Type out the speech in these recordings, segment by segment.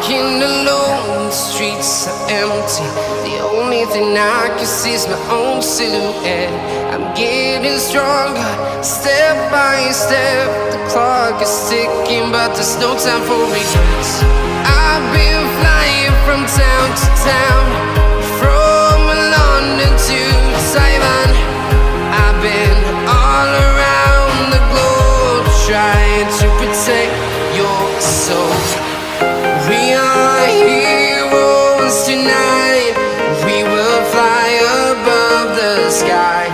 walking alone, the streets are empty. The only thing I can see is my own silhouette. I'm getting stronger, step by step. The clock is ticking, but there's no time for regrets. I've been flying from town to town, from London to Taiwan. I've been all around the globe, trying to protect your soul. We are heroes tonight. We will fly above the sky.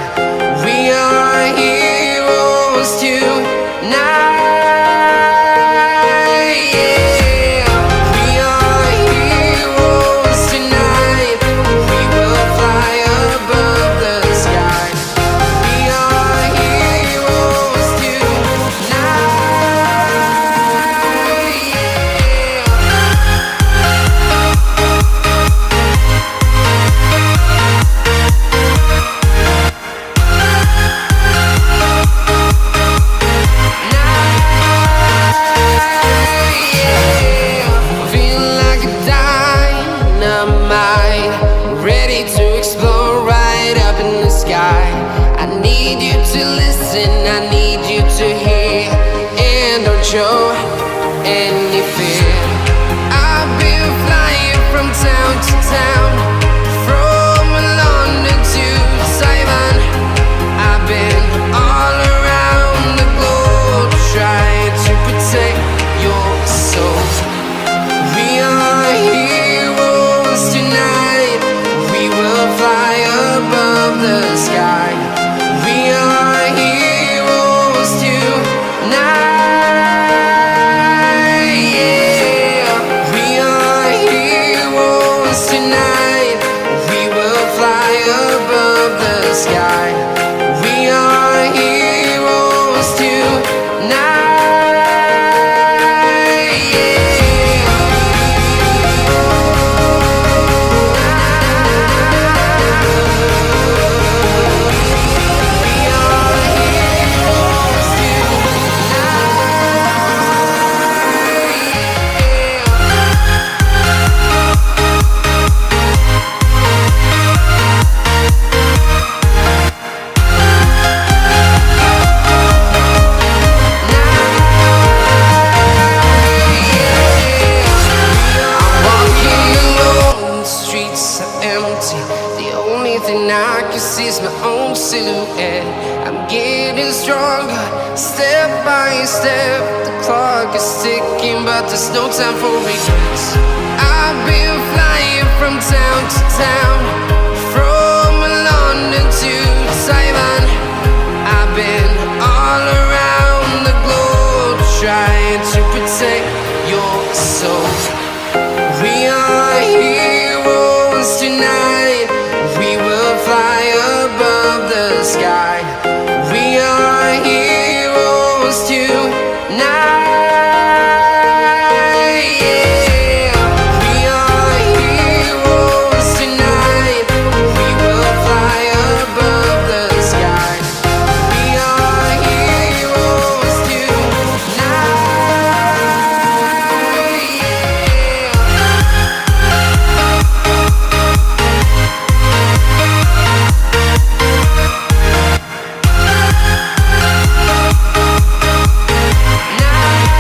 We are heroes tonight. Yeah. We are heroes tonight. We will fly above the sky. We are heroes tonight. Ready to explore right up in the sky. I need you to listen, I need you to hear, and don't show any fear. I've been flying from town to town, from London to Taiwan. I've been all around the globe, trying to protect your soul. We are heroes tonight. We will fly above the sky. We are heroes tonight. Yeah. We are heroes tonight. We will fly above the sky. We are heroes tonight. The only thing I can see is my own silhouette. I'm getting stronger, step by step. The clock is ticking, but there's no time for regrets. I've been flying from town to town, from London to Taiwan. I've been all around the globe, trying to protect your soul. We are heroes tonight. We will fly above the sky.